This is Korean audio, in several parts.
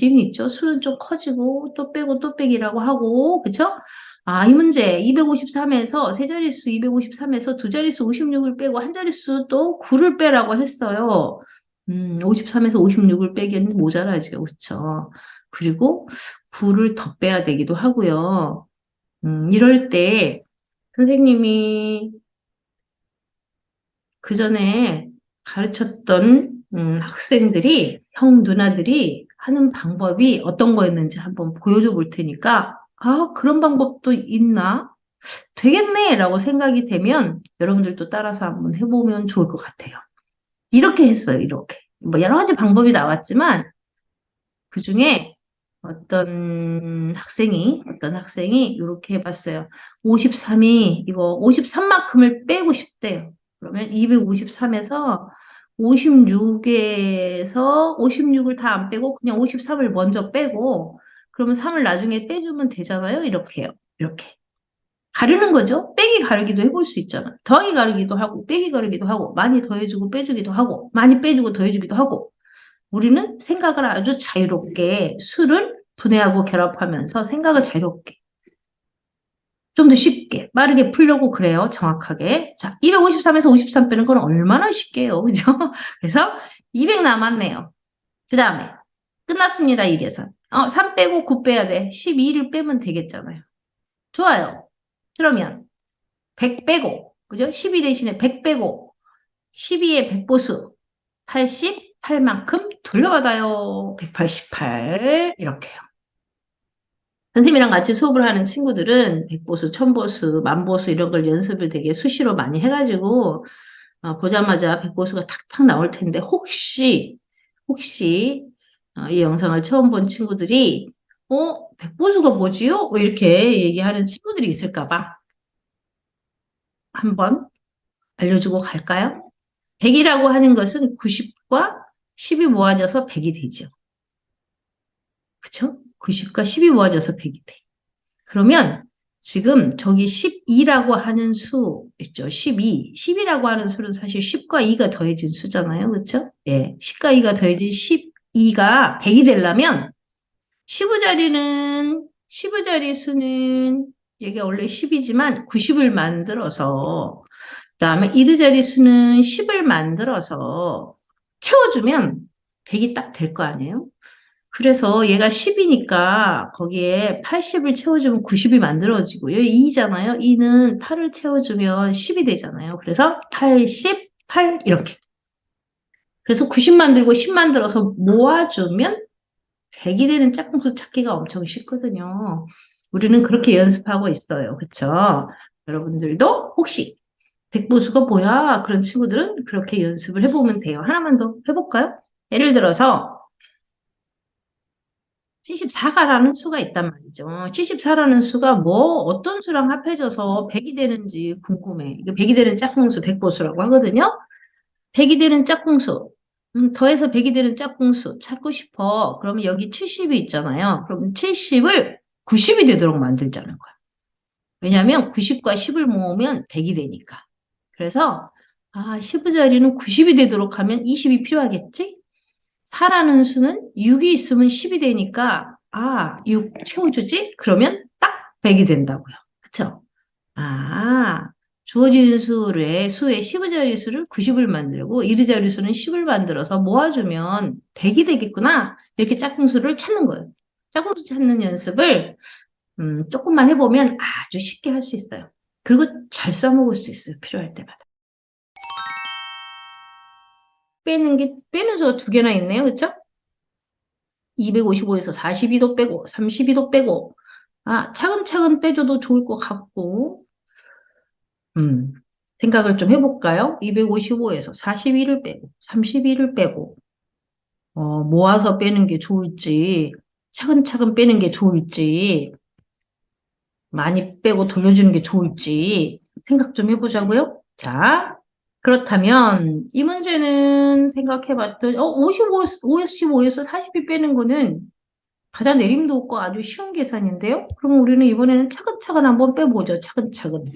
느낌이 있죠. 수는 좀 커지고 또 빼고 또 빼기라고 하고 그쵸? 아, 이 문제 253에서 세 자릿수 253에서 두 자릿수 56을 빼고 한 자릿수 또 9를 빼라고 했어요. 53에서 56을 빼기는 모자라죠. 그쵸? 그리고 9를 더 빼야 되기도 하고요. 이럴 때 선생님이 그 전에 가르쳤던 학생들이, 형, 누나들이 하는 방법이 어떤 거였는지 한번 보여줘 볼 테니까, 아, 그런 방법도 있나? 되겠네! 라고 생각이 되면 여러분들도 따라서 한번 해보면 좋을 것 같아요. 이렇게 했어요, 이렇게. 뭐 여러 가지 방법이 나왔지만, 그 중에 어떤 학생이 이렇게 해봤어요. 53이, 이거 53만큼을 빼고 싶대요. 그러면 253에서 56을 다 안 빼고 그냥 53을 먼저 빼고, 그러면 3을 나중에 빼주면 되잖아요. 이렇게요. 이렇게. 가르는 거죠. 빼기 가르기도 해볼 수 있잖아. 더하기 가르기도 하고, 빼기 가르기도 하고, 많이 더해주고 빼주기도 하고, 많이 빼주고 더해주기도 하고, 우리는 생각을 아주 자유롭게 수를 분해하고 결합하면서 생각을 자유롭게 좀 더 쉽게 빠르게 풀려고 그래요. 정확하게. 자, 253에서 53 빼는 건 얼마나 쉽게요. 그죠? 그래서 200 남았네요. 그 다음에 끝났습니다. 이 계산. 3 빼고 9 빼야 돼. 12를 빼면 되겠잖아요. 좋아요. 그러면 100 빼고 그죠? 12 대신에 100 빼고 12의 백보수 88만큼 돌려받아요. 188 이렇게요. 선생님이랑 같이 수업을 하는 친구들은 백보수, 천보수, 만보수 이런 걸 연습을 되게 수시로 많이 해가지고 보자마자 백보수가 탁탁 나올 텐데 혹시 이 영상을 처음 본 친구들이 백보수가 뭐지요? 뭐 이렇게 얘기하는 친구들이 있을까 봐 한번 알려주고 갈까요? 100이라고 하는 것은 90과 10이 모아져서 100이 되죠. 그쵸? 90과 10이 모아져서 100이 돼. 그러면 지금 저기 12라고 하는 수 있죠. 12. 10이라고 하는 수는 사실 10과 2가 더해진 수잖아요. 그렇죠? 예. 10과 2가 더해진 12가 100이 되려면 15자리 수는 얘가 원래 10이지만 90을 만들어서 그다음에 1자리 수는 10을 만들어서 채워주면 100이 딱 될 거 아니에요? 그래서 얘가 10이니까 거기에 80을 채워주면 90이 만들어지고 여기 2잖아요. 2는 8을 채워주면 10이 되잖아요. 그래서 88 이렇게. 그래서 90 만들고 10 만들어서 모아주면 100이 되는 짝꿍수 찾기가 엄청 쉽거든요. 우리는 그렇게 연습하고 있어요. 그쵸? 여러분들도 혹시 백보수가 뭐야? 그런 친구들은 그렇게 연습을 해보면 돼요. 하나만 더 해볼까요? 예를 들어서 74가라는 수가 있단 말이죠. 74라는 수가 어떤 수랑 합해져서 100이 되는지 궁금해. 이거 100이 되는 짝꿍수, 백보수라고 하거든요. 100이 되는 짝꿍수. 더해서 100이 되는 짝꿍수 찾고 싶어. 그러면 여기 70이 있잖아요. 그럼 70을 90이 되도록 만들자는 거야. 왜냐하면 90과 10을 모으면 100이 되니까. 그래서 10자리는 90이 되도록 하면 20이 필요하겠지? 4라는 수는 6이 있으면 10이 되니까 6 채워주지? 그러면 딱 100이 된다고요. 그쵸? 주어진 수의 10자리 수를 90을 만들고 1자리 수는 10을 만들어서 모아주면 100이 되겠구나. 이렇게 짝꿍수를 찾는 거예요. 짝꿍수 찾는 연습을 조금만 해보면 아주 쉽게 할 수 있어요. 그리고 잘 써먹을 수 있어요. 필요할 때마다. 빼는 수가 두 개나 있네요. 그쵸? 255에서 42도 빼고 32도 빼고 차근차근 빼줘도 좋을 것 같고 생각을 좀 해볼까요? 255에서 41을 빼고 31을 빼고 모아서 빼는 게 좋을지 차근차근 빼는 게 좋을지 많이 빼고 돌려주는 게 좋을지 생각 좀 해보자고요. 자, 그렇다면 이 문제는 생각해봤더니 55에서 42 빼는 거는 가장 내림도 없고 아주 쉬운 계산인데요. 그럼 우리는 이번에는 차근차근 한번 빼보죠. 차근차근.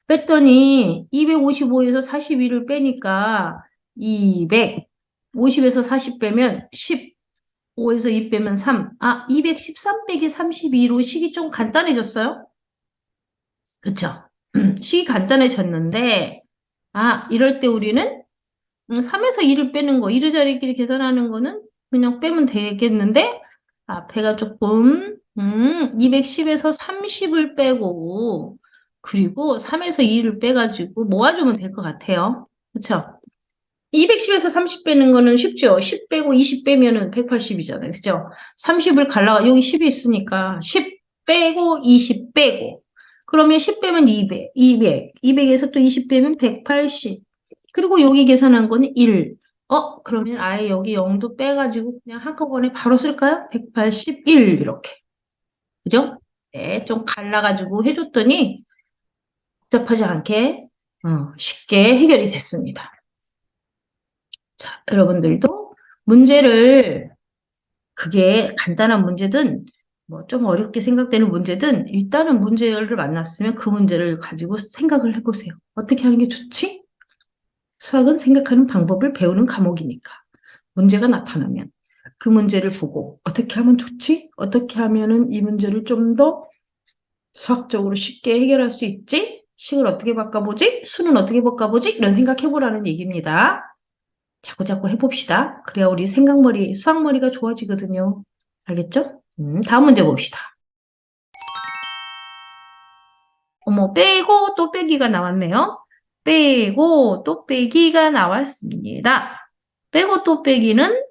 뺐더니 255에서 42를 빼니까 200, 50에서 40 빼면 10, 5에서 2 빼면 3. 213 빼기 32로 식이 좀 간단해졌어요? 그쵸? 식이 간단해졌는데, 이럴 때 우리는 3에서 2를 빼는 거, 이르자리끼리 계산하는 거는 그냥 빼면 되겠는데, 앞에가 조금, 210에서 30을 빼고, 그리고 3에서 2를 빼가지고 모아주면 될 것 같아요. 그쵸? 210에서 30 빼는 거는 쉽죠? 10 빼고 20 빼면은 180이잖아요. 그죠? 30을 여기 10이 있으니까 10 빼고 20 빼고. 그러면 10 빼면 200, 200에서 또 20 빼면 180. 그리고 여기 계산한 거는 1. 그러면 아예 여기 0도 빼가지고 그냥 한꺼번에 바로 쓸까요? 181 이렇게. 그죠? 네, 좀 갈라가지고 해줬더니 복잡하지 않게 쉽게 해결이 됐습니다. 자, 여러분들도 문제를 그게 간단한 문제든 뭐 좀 어렵게 생각되는 문제든 일단은 문제를 만났으면 그 문제를 가지고 생각을 해보세요. 어떻게 하는 게 좋지? 수학은 생각하는 방법을 배우는 과목이니까. 문제가 나타나면 그 문제를 보고 어떻게 하면 좋지? 어떻게 하면은 이 문제를 좀 더 수학적으로 쉽게 해결할 수 있지? 식을 어떻게 바꿔보지? 수는 어떻게 바꿔보지? 이런 생각해보라는 얘기입니다. 자꾸자꾸 해봅시다. 그래야 우리 생각머리, 수학머리가 좋아지거든요. 알겠죠? 다음 문제 봅시다. 어머, 빼고 또 빼기가 나왔네요. 빼고 또 빼기가 나왔습니다. 빼고 또 빼기는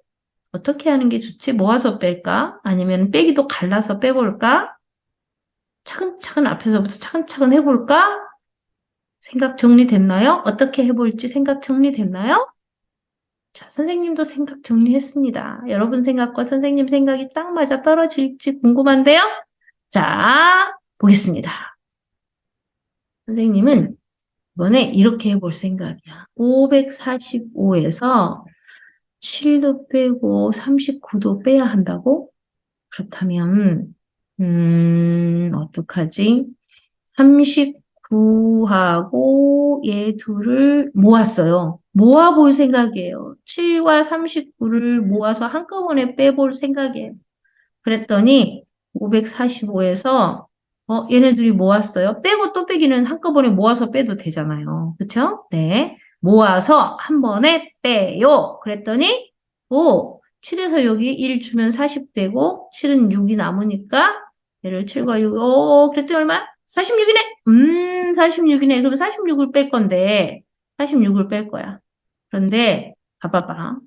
어떻게 하는 게 좋지? 모아서 뺄까? 아니면 빼기도 갈라서 빼볼까? 차근차근 앞에서부터 차근차근 해볼까? 생각 정리됐나요? 어떻게 해볼지 생각 정리됐나요? 자, 선생님도 생각 정리했습니다. 여러분 생각과 선생님 생각이 딱 맞아 떨어질지 궁금한데요? 자, 보겠습니다. 선생님은 이번에 이렇게 해볼 생각이야. 545에서 7도 빼고 39도 빼야 한다고? 그렇다면, 어떡하지? 39하고 얘 둘을 모았어요. 모아볼 생각이에요. 7과 39를 모아서 한꺼번에 빼볼 생각이에요. 그랬더니 545에서 얘네들이 모았어요. 빼고 또 빼기는 한꺼번에 모아서 빼도 되잖아요. 그쵸? 네. 모아서 한 번에 빼요. 그랬더니 7에서 여기 1 주면 40 되고 7은 6이 남으니까 얘를 7과 6, 그랬더니 얼마? 46이네? 46이네. 그럼 46을 뺄 건데 46을 뺄 거야. 그런데 봐봐봐.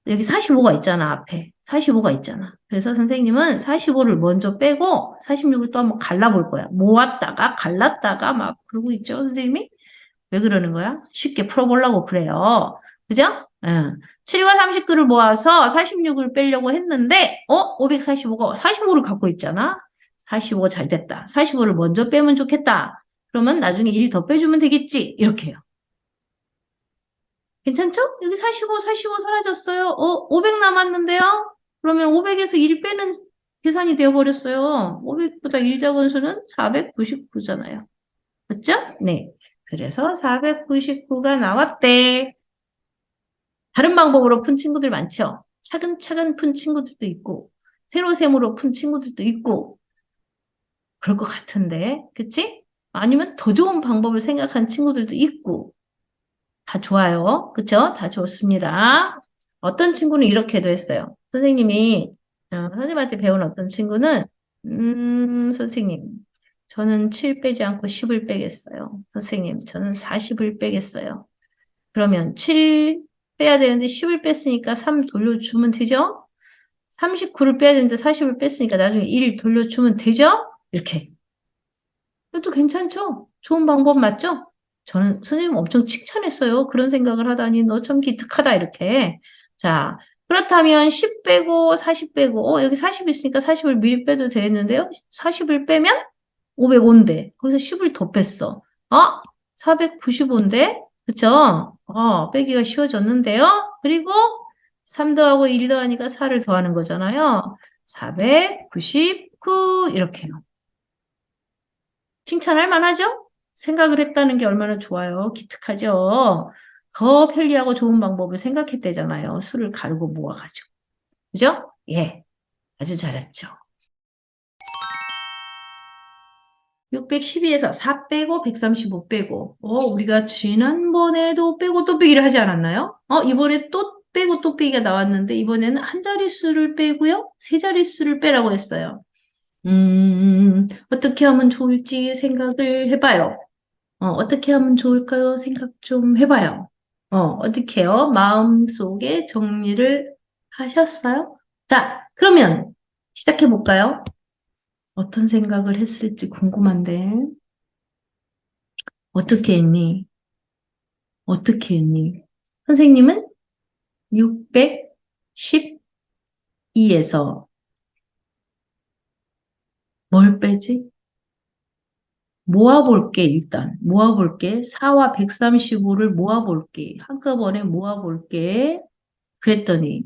여기 45가 있잖아, 앞에. 45가 있잖아. 그래서 선생님은 45를 먼저 빼고 46을 또 한번 갈라볼 거야. 모았다가 갈랐다가 막 그러고 있죠, 선생님이? 왜 그러는 거야? 쉽게 풀어보려고 그래요. 그죠? 응. 7과 39를 모아서 46을 빼려고 했는데, 545가 45를 갖고 있잖아? 45 잘 됐다. 45를 먼저 빼면 좋겠다. 그러면 나중에 1 더 빼주면 되겠지. 이렇게 해요. 괜찮죠? 여기 45 사라졌어요. 500 남았는데요? 그러면 500에서 1 빼는 계산이 되어버렸어요. 500보다 1 작은 수는 499잖아요. 맞죠? 네. 그래서 499가 나왔대. 다른 방법으로 푼 친구들 많죠? 차근차근 푼 친구들도 있고, 세로셈으로 푼 친구들도 있고, 그럴 것 같은데, 그치? 아니면 더 좋은 방법을 생각한 친구들도 있고, 다 좋아요. 그쵸? 다 좋습니다. 어떤 친구는 이렇게도 했어요. 선생님한테 배운 어떤 친구는, 선생님, 저는 7 빼지 않고 10을 빼겠어요. 선생님, 저는 40을 빼겠어요. 그러면 7 빼야 되는데 10을 뺐으니까 3 돌려주면 되죠? 39를 빼야 되는데 40을 뺐으니까 나중에 1 돌려주면 되죠? 이렇게. 이것도 괜찮죠? 좋은 방법 맞죠? 저는 선생님 엄청 칭찬했어요. 그런 생각을 하다니 너 참 기특하다 이렇게. 자, 그렇다면 10 빼고 40 빼고 여기 40 있으니까 40을 미리 빼도 되겠는데요? 40을 빼면 505인데 거기서 10을 더 뺐어. 495인데? 그쵸? 빼기가 쉬워졌는데요? 그리고 3 더하고 1 더하니까 4를 더하는 거잖아요. 499 이렇게요. 칭찬할 만하죠? 생각을 했다는 게 얼마나 좋아요. 기특하죠? 더 편리하고 좋은 방법을 생각했대잖아요. 수를 가르고 모아가지고. 그죠? 예, 아주 잘했죠. 612에서 4 빼고 135 빼고. 우리가 지난번에도 빼고 또 빼기를 하지 않았나요? 이번에 또 빼고 또 빼기가 나왔는데 이번에는 한 자릿수를 빼고요. 세 자릿수를 빼라고 했어요. 어떻게 하면 좋을지 생각을 해봐요. 어떻게 하면 좋을까요? 생각 좀 해봐요. 어떻게 해요? 마음속에 정리를 하셨어요? 자, 그러면 시작해볼까요? 어떤 생각을 했을지 궁금한데. 어떻게 했니? 어떻게 했니? 선생님은 612에서 뭘 빼지? 모아볼게, 일단. 모아볼게. 4와 135를 모아볼게. 한꺼번에 모아볼게. 그랬더니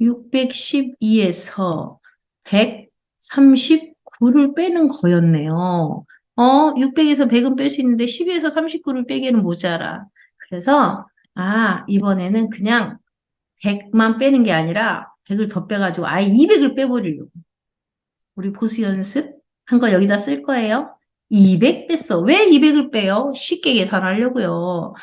612에서 139를 빼는 거였네요. 600에서 100은 뺄 수 있는데 12에서 39를 빼기에는 모자라. 그래서, 이번에는 그냥 100만 빼는 게 아니라 100을 더 빼가지고 아예 200을 빼버리려고. 우리 보수 연습 한 거 여기다 쓸 거예요. 200 뺐어. 왜 200을 빼요? 쉽게 계산하려고요.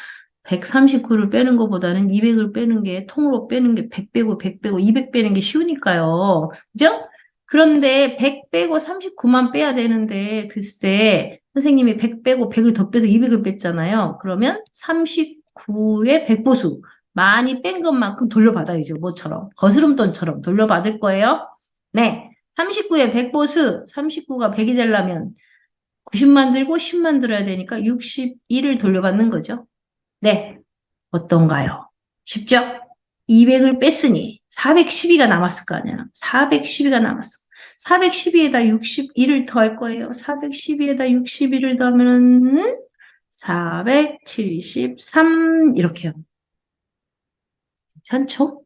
139를 빼는 것보다는 200을 빼는 게 통으로 빼는 게 100 빼고 100 빼고 200 빼는 게 쉬우니까요. 그죠? 그런데 100 빼고 39만 빼야 되는데 글쎄 선생님이 100 빼고 100을 더 빼서 200을 뺐잖아요. 그러면 39의 100보수 많이 뺀 것만큼 돌려받아야죠. 뭐처럼 거스름돈처럼 돌려받을 거예요. 네. 39의 100보수 39가 100이 되려면 90만 들고 10만 들어야 되니까 61을 돌려받는 거죠. 네, 어떤가요? 쉽죠? 200을 뺐으니 412가 남았을 거 아니야. 412가 남았어. 412에다 61을 더할 거예요. 412에다 61을 더하면 473 이렇게요. 괜찮죠?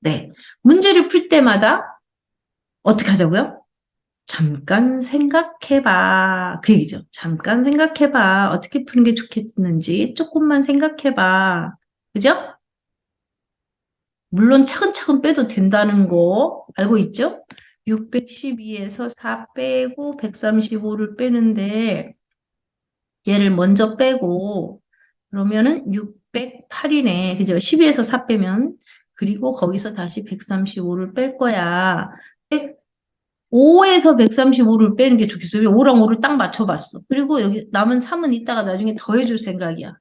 네. 문제를 풀 때마다 어떻게 하자고요? 잠깐 생각해봐. 그 얘기죠. 잠깐 생각해봐. 어떻게 푸는 게 좋겠는지 조금만 생각해봐. 그죠? 물론 차근차근 빼도 된다는 거 알고 있죠? 612에서 4 빼고 135를 빼는데 얘를 먼저 빼고 그러면은 608이네. 그죠? 12에서 4 빼면 그리고 거기서 다시 135를 뺄 거야. 5에서 135를 빼는 게 좋겠어요. 5랑 5를 딱 맞춰봤어. 그리고 여기 남은 3은 이따가 나중에 더해줄 생각이야.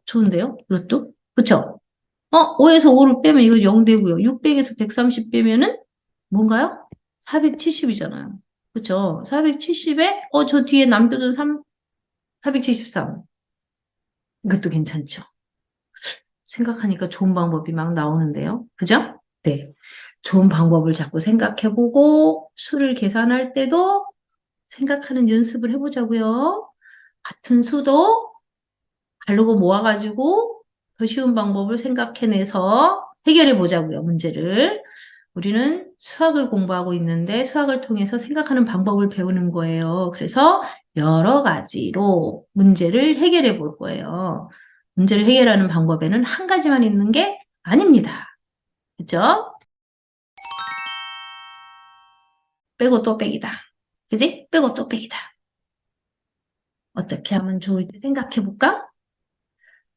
좋은데요? 이것도? 그쵸? 5에서 5를 빼면 이거 0 되고요. 600에서 130 빼면은 뭔가요? 470이잖아요. 그쵸? 470에, 저 뒤에 남겨둔 473. 이것도 괜찮죠? 생각하니까 좋은 방법이 막 나오는데요. 그죠? 네. 좋은 방법을 자꾸 생각해보고, 수를 계산할 때도 생각하는 연습을 해보자고요. 같은 수도 가르고 모아가지고 더 쉬운 방법을 생각해내서 해결해 보자고요, 문제를. 우리는 수학을 공부하고 있는데 수학을 통해서 생각하는 방법을 배우는 거예요. 그래서 여러 가지로 문제를 해결해 볼 거예요. 문제를 해결하는 방법에는 한 가지만 있는 게 아닙니다. 그죠? 빼고 또 빼기다. 그지? 빼고 또 빼기다. 어떻게 하면 좋을지 생각해 볼까?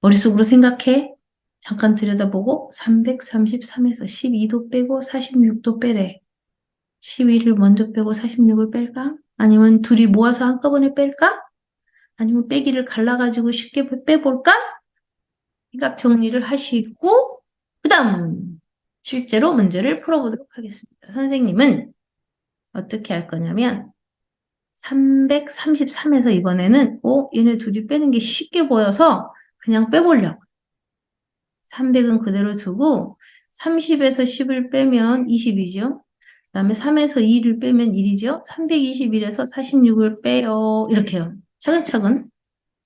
머릿속으로 생각해. 잠깐 들여다보고 333에서 12도 빼고 46도 빼래. 12를 먼저 빼고 46을 뺄까? 아니면 둘이 모아서 한꺼번에 뺄까? 아니면 빼기를 갈라가지고 쉽게 빼볼까? 생각 정리를 하시고 그 다음 실제로 문제를 풀어보도록 하겠습니다. 선생님은 어떻게 할 거냐면 333에서 이번에는 얘네 둘이 빼는 게 쉽게 보여서 그냥 빼보려고. 300은 그대로 두고 30에서 10을 빼면 20이죠. 그 다음에 3에서 2를 빼면 1이죠. 321에서 46을 빼요. 이렇게요. 차근차근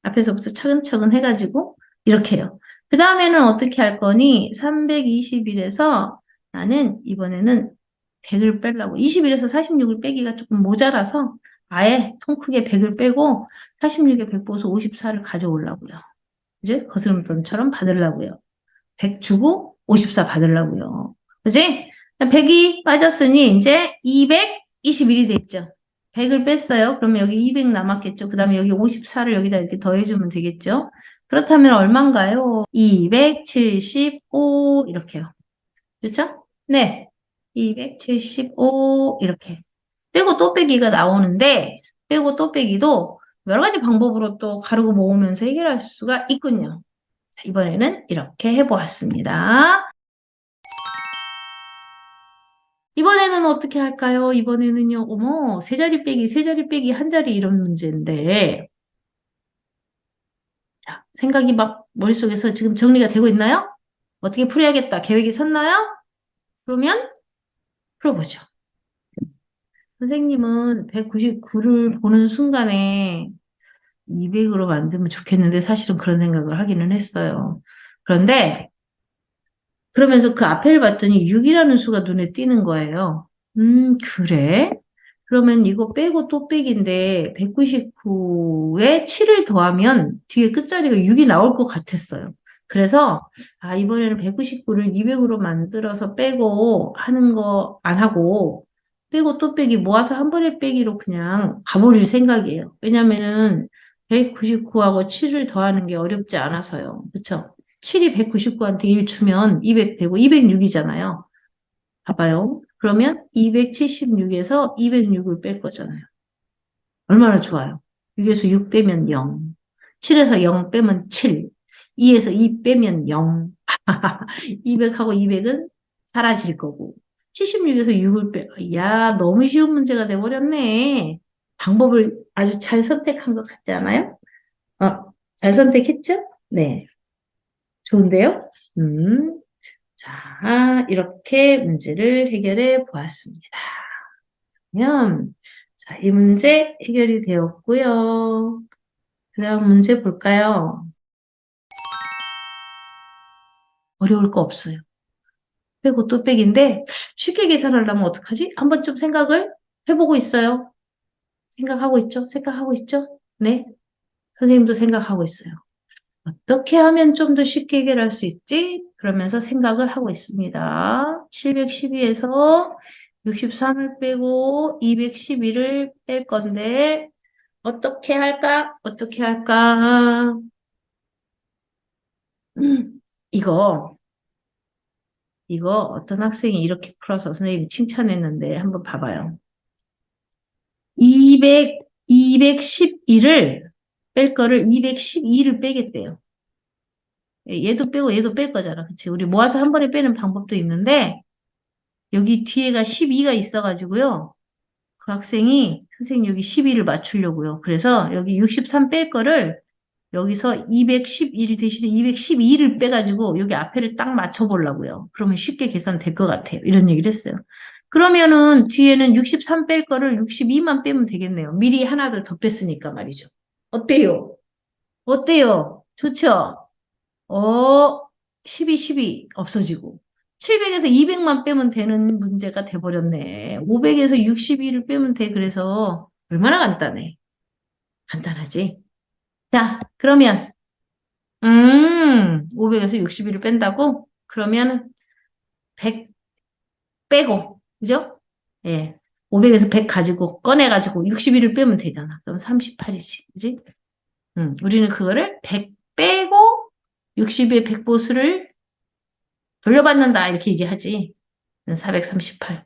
앞에서부터 차근차근 해가지고 이렇게 해요. 그 다음에는 어떻게 할 거니? 321에서 나는 이번에는 100을 빼려고 21에서 46을 빼기가 조금 모자라서 아예 통 크게 100을 빼고 46에 100 보수 54를 가져오려고요. 이제 거스름돈처럼 받으려고요. 100 주고 54 받으려고요. 그지? 100이 빠졌으니 이제 221이 됐죠. 100을 뺐어요. 그러면 여기 200 남았겠죠. 그 다음에 여기 54를 여기다 이렇게 더해주면 되겠죠. 그렇다면 얼마인가요? 275 이렇게요. 그렇죠? 네. 275 이렇게. 빼고 또 빼기가 나오는데 빼고 또 빼기도 여러 가지 방법으로 또 가르고 모으면서 해결할 수가 있군요. 자, 이번에는 이렇게 해보았습니다. 이번에는 어떻게 할까요? 이번에는요, 어머, 세 자리 빼기 한 자리 이런 문제인데, 자, 생각이 막 머릿속에서 지금 정리가 되고 있나요? 어떻게 풀어야겠다. 계획이 섰나요? 그러면 풀어보죠. 선생님은 199를 보는 순간에 200으로 만들면 좋겠는데 사실은 그런 생각을 하기는 했어요. 그런데 그러면서 그 앞에를 봤더니 6이라는 수가 눈에 띄는 거예요. 그래? 그러면 이거 빼고 또 빼기인데 199에 7을 더하면 뒤에 끝자리가 6이 나올 것 같았어요. 그래서 이번에는 199를 200으로 만들어서 빼고 하는 거 안 하고 빼고 또 빼기 모아서 한 번에 빼기로 그냥 가버릴 생각이에요. 왜냐면은 199하고 7을 더하는 게 어렵지 않아서요. 그쵸? 7이 199한테 1 주면 200 되고 206이잖아요. 봐봐요. 그러면 276에서 206을 뺄 거잖아요. 얼마나 좋아요. 6에서 6 빼면 0. 7에서 0 빼면 7. 2에서 2 빼면 0. 200하고 200은 사라질 거고. 76에서 6을 빼. 야, 너무 쉬운 문제가 돼버렸네. 방법을 아주 잘 선택한 것 같지 않아요? 잘 선택했죠? 네. 좋은데요? 자, 이렇게 문제를 해결해 보았습니다. 그러면, 자, 이 문제 해결이 되었고요. 그 다음 문제 볼까요? 어려울 거 없어요. 빼고 또 빼기인데, 쉽게 계산하려면 어떡하지? 한번 좀 생각을 해보고 있어요. 생각하고 있죠? 생각하고 있죠? 네. 선생님도 생각하고 있어요. 어떻게 하면 좀 더 쉽게 해결할 수 있지? 그러면서 생각을 하고 있습니다. 712에서 63을 빼고 211을 뺄 건데, 어떻게 할까? 어떻게 할까? 음, 이거, 이거 어떤 학생이 이렇게 풀어서 선생님이 칭찬했는데 한번 봐봐요. 211을 뺄 거를 212를 빼겠대요. 얘도 빼고 얘도 뺄 거잖아. 그치? 우리 모아서 한 번에 빼는 방법도 있는데, 여기 뒤에가 12가 있어가지고요. 그 학생이 선생님 여기 12를 맞추려고요. 그래서 여기 63 뺄 거를 여기서 211 대신에 212를 빼가지고 여기 앞에를 딱 맞춰보려고요. 그러면 쉽게 계산될 것 같아요. 이런 얘기를 했어요. 그러면은 뒤에는 63 뺄 거를 62만 빼면 되겠네요. 미리 하나를 더 뺐으니까 말이죠. 어때요? 어때요? 좋죠? 어, 12 없어지고. 700에서 200만 빼면 되는 문제가 돼버렸네. 500에서 62를 빼면 돼. 그래서 얼마나 간단해. 간단하지? 자, 그러면 500에서 61을 뺀다고? 그러면 100 빼고, 그죠? 예. 500에서 100 가지고, 꺼내가지고 61을 빼면 되잖아. 그럼 38이지, 그지? 우리는 그거를 100 빼고 60의 100보수를 돌려받는다, 이렇게 얘기하지. 438.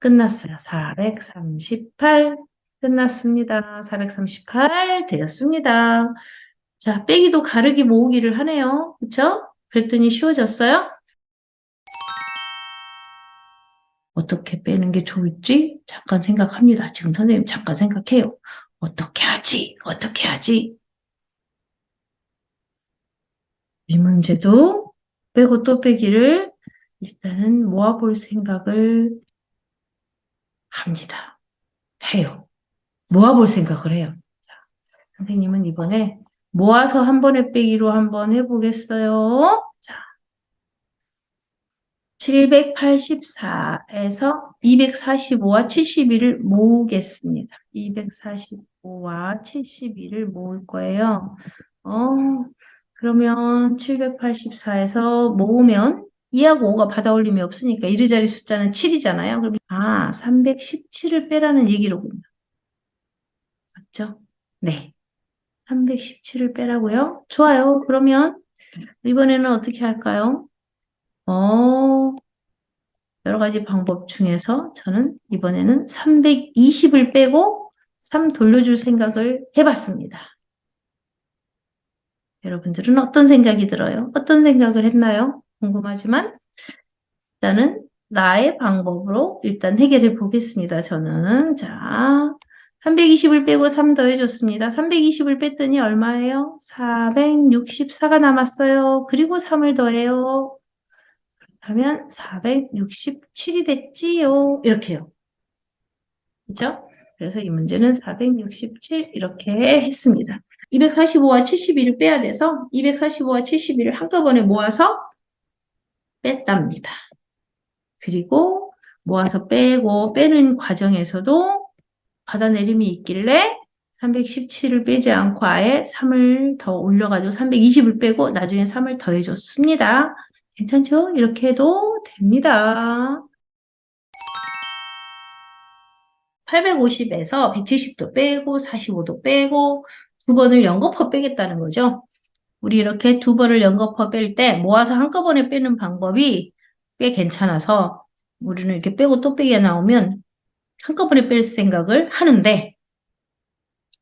끝났어요. 438. 끝났습니다. 438 되었습니다. 자, 빼기도 가르기 모으기를 하네요. 그쵸? 그랬더니 쉬워졌어요? 어떻게 빼는 게 좋을지 잠깐 생각합니다. 지금 선생님 잠깐 생각해요. 어떻게 하지? 어떻게 하지? 이 문제도 빼고 또 빼기를 일단은 모아볼 생각을 합니다. 해요. 모아볼 생각을 해요. 자, 선생님은 이번에 모아서 한 번에 빼기로 한번 해보겠어요. 자, 784에서 245와 71을 모으겠습니다. 245와 71을 모을 거예요. 어, 그러면 784에서 모으면 2하고 5가 받아 올림이 없으니까 1의자리 숫자는 7이잖아요. 그럼 317을 빼라는 얘기로군요. 맞죠? 네. 317을 빼라고요? 좋아요. 그러면 이번에는 어떻게 할까요? 여러 가지 방법 중에서 저는 이번에는 320을 빼고 3 돌려줄 생각을 해봤습니다. 여러분들은 어떤 생각이 들어요? 어떤 생각을 했나요? 궁금하지만 일단은 나의 방법으로 일단 해결해 보겠습니다. 저는 자 320을 빼고 3 더해줬습니다. 320을 뺐더니 얼마예요? 464가 남았어요. 그리고 3을 더해요. 하면 467이 됐지요. 이렇게요. 그죠? 그래서 이 문제는 467 이렇게 했습니다. 245와 71을 빼야 돼서 245와 71을 한꺼번에 모아서 뺐답니다. 그리고 모아서 빼고 빼는 과정에서도 받아내림이 있길래 317을 빼지 않고 아예 3을 더 올려가지고 320을 빼고 나중에 3을 더해줬습니다. 괜찮죠? 이렇게 해도 됩니다. 850에서 170도 빼고 45도 빼고 두 번을 연거푸 빼겠다는 거죠. 우리 이렇게 두 번을 연거푸 뺄 때 모아서 한꺼번에 빼는 방법이 꽤 괜찮아서 우리는 이렇게 빼고 또 빼기가 나오면 한꺼번에 뺄 생각을 하는데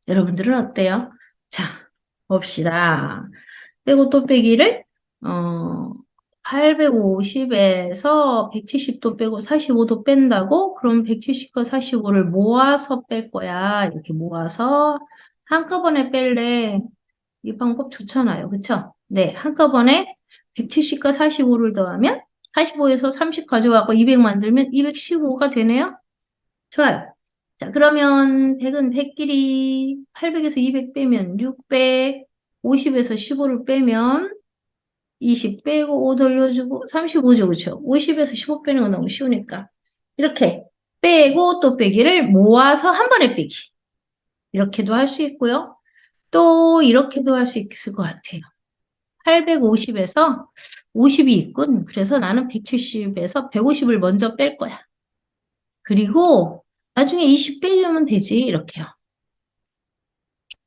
여러분들은 어때요? 자, 봅시다. 빼고 또 빼기를 850에서 170도 빼고 45도 뺀다고? 그럼 170과 45를 모아서 뺄 거야. 이렇게 모아서 한꺼번에 뺄래. 이 방법 좋잖아요. 그쵸? 네, 한꺼번에 170과 45를 더하면 45에서 30 가져가고 200 만들면 215가 되네요. 좋아요. 자, 그러면 100은 100끼리 800에서 200 빼면 600, 50에서 15를 빼면 20 빼고 5 돌려주고 35죠. 그렇죠? 50에서 15 빼는 건 너무 쉬우니까. 이렇게 빼고 또 빼기를 모아서 한 번에 빼기. 이렇게도 할 수 있고요. 또 이렇게도 할 수 있을 것 같아요. 850에서 50이 있군. 그래서 나는 170에서 150을 먼저 뺄 거야. 그리고 나중에 20 빼려면 되지. 이렇게요.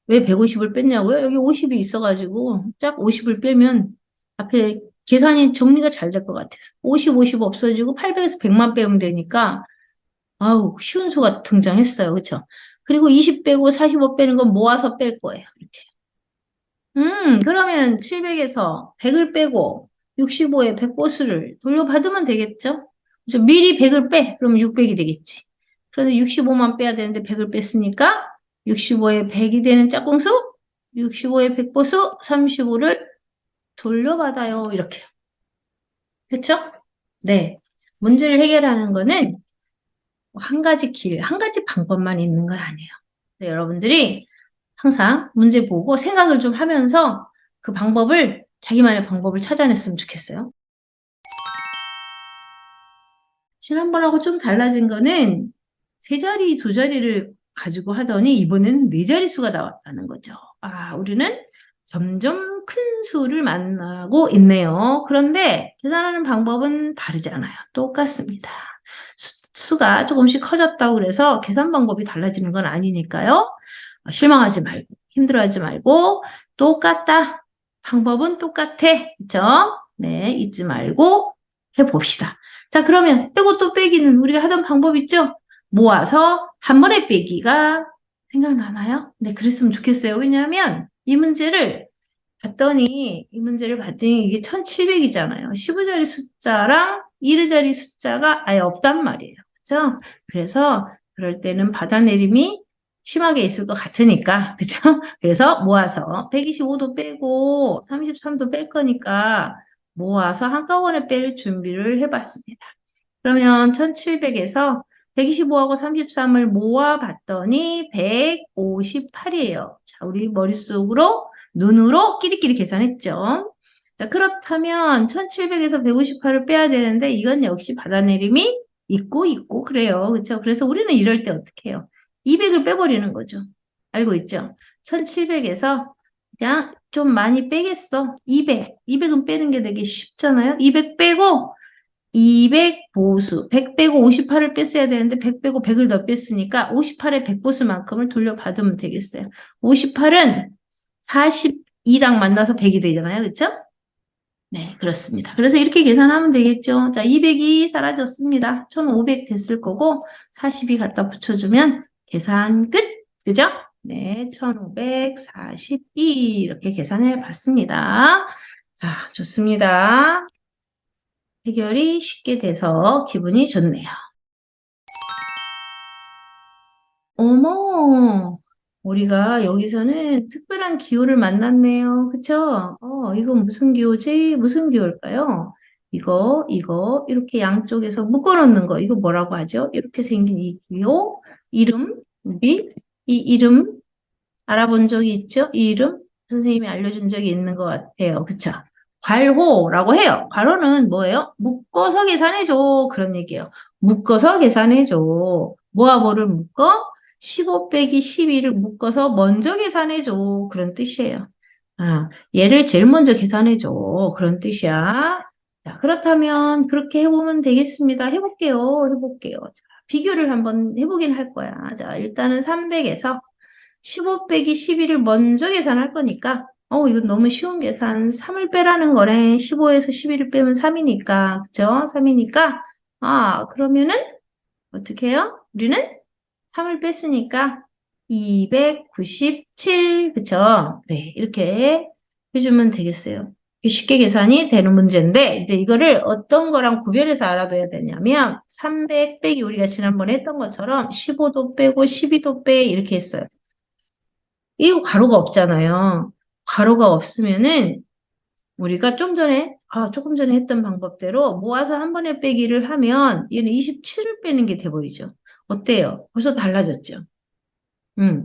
왜 150을 뺐냐고요? 여기 50이 있어가지고 짝 50을 빼면 앞에 계산이 정리가 잘 될 것 같아서 50, 50 없어지고 800에서 100만 빼면 되니까 아우 쉬운 수가 등장했어요. 그렇죠? 그리고 20 빼고 45 빼는 건 모아서 뺄 거예요. 이렇게. 그러면 700에서 100을 빼고 65에 100보수를 돌려받으면 되겠죠? 그래서 미리 100을 빼. 그러면 600이 되겠지. 그런데 65만 빼야 되는데 100을 뺐으니까 65에 100이 되는 짝꿍수, 65에 100보수, 35를 돌려받아요. 이렇게요. 그렇죠? 네. 문제를 해결하는 거는 한 가지 길, 한 가지 방법만 있는 건 아니에요. 네, 여러분들이 항상 문제 보고 생각을 좀 하면서 그 방법을, 자기만의 방법을 찾아냈으면 좋겠어요. 지난번하고 좀 달라진 거는 세 자리, 두 자리를 가지고 하더니 이번에는 네 자릿수가 나왔다는 거죠. 우리는 점점 큰 수를 만나고 있네요. 그런데 계산하는 방법은 다르지 않아요. 똑같습니다. 수가 조금씩 커졌다고 그래서 계산 방법이 달라지는 건 아니니까요. 실망하지 말고 힘들어하지 말고 똑같다. 방법은 똑같아. 그렇죠? 네, 잊지 말고 해봅시다. 자, 그러면 빼고 또 빼기는 우리가 하던 방법 있죠? 모아서 한 번에 빼기가 생각나나요? 네, 그랬으면 좋겠어요. 왜냐하면 이 문제를 봤더니 이게 1700이잖아요. 15자리 숫자랑 1의자리 숫자가 아예 없단 말이에요. 그렇죠? 그래서 그럴 때는 받아내림이 심하게 있을 것 같으니까, 그죠? 그래서 모아서 125도 빼고 33도 뺄 거니까 모아서 한꺼번에 뺄 준비를 해봤습니다. 그러면 1700에서 125하고 33을 모아봤더니 158이에요. 자, 우리 머릿속으로, 눈으로 끼리끼리 계산했죠. 자, 그렇다면 1700에서 158을 빼야 되는데 이건 역시 받아내림이 있고 그래요. 그렇죠? 그래서 우리는 이럴 때 어떻게 해요? 200을 빼버리는 거죠. 알고 있죠? 1700에서 그냥 좀 많이 빼겠어. 200. 200은 빼는 게 되게 쉽잖아요. 200 빼고 200 보수. 100 빼고 58을 뺐어야 되는데 100 빼고 100을 더 뺐으니까 58의 100보수만큼을 돌려받으면 되겠어요. 58은 42랑 만나서 100이 되잖아요. 그쵸? 네, 그렇습니다. 그래서 이렇게 계산하면 되겠죠. 자, 200이 사라졌습니다. 1500 됐을 거고 42 갖다 붙여주면 계산 끝. 그죠? 네, 1542 이렇게 계산해 봤습니다. 자, 좋습니다. 해결이 쉽게 돼서 기분이 좋네요. 어머, 우리가 여기서는 특별한 기호를 만났네요. 그쵸? 이건 무슨 기호지? 무슨 기호일까요? 이거, 이렇게 양쪽에서 묶어놓는 거. 이거 뭐라고 하죠? 이렇게 생긴 이 기호, 이름, 우리, 이 이름 알아본 적이 있죠? 이 이름? 선생님이 알려준 적이 있는 것 같아요. 그쵸? 괄호라고 해요. 괄호는 뭐예요? 묶어서 계산해줘. 그런 얘기예요. 묶어서 계산해줘. 뭐와 뭐를 묶어? 15 빼기 12를 묶어서 먼저 계산해줘. 그런 뜻이에요. 얘를 제일 먼저 계산해줘. 그런 뜻이야. 자, 그렇다면 그렇게 해보면 되겠습니다. 해볼게요. 자, 비교를 한번 해보긴 할 거야. 자, 일단은 300에서 15 빼기 12를 먼저 계산할 거니까, 이건 너무 쉬운 계산. 3을 빼라는 거네. 15에서 12를 빼면 3이니까. 그죠? 3이니까. 그러면은, 어떻게 해요? 우리는 3을 뺐으니까 297. 그쵸? 네, 이렇게 해주면 되겠어요. 쉽게 계산이 되는 문제인데, 이제 이거를 어떤 거랑 구별해서 알아둬야 되냐면, 300 빼기 우리가 지난번에 했던 것처럼 15도 빼고 12도 빼 이렇게 했어요. 이거 가로가 없잖아요. 가로가 없으면은 우리가 조금 전에 했던 방법대로 모아서 한 번에 빼기를 하면 얘는 27을 빼는 게 돼버리죠. 어때요? 벌써 달라졌죠?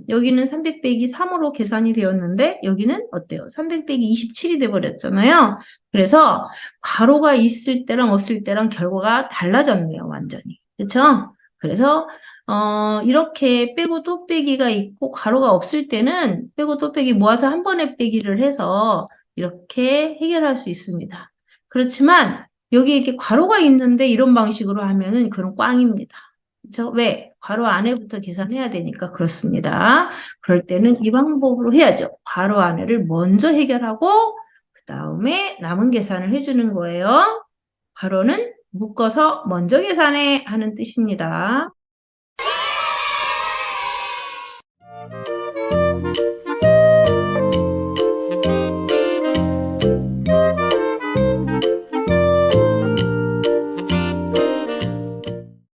여기는 300 빼기 3으로 계산이 되었는데 여기는 어때요? 300 빼기 27이 돼버렸잖아요. 그래서 가로가 있을 때랑 없을 때랑 결과가 달라졌네요. 완전히. 그렇죠? 그래서 이렇게 빼고 또 빼기가 있고 가로가 없을 때는 빼고 또 빼기 모아서 한 번에 빼기를 해서 이렇게 해결할 수 있습니다. 그렇지만 여기 이렇게 가로가 있는데 이런 방식으로 하면은 그런 꽝입니다. 그렇죠? 왜? 괄호 안에부터 계산해야 되니까 그렇습니다. 그럴 때는 이 방법으로 해야죠. 괄호 안에를 먼저 해결하고 그 다음에 남은 계산을 해주는 거예요. 괄호는 묶어서 먼저 계산해 하는 뜻입니다.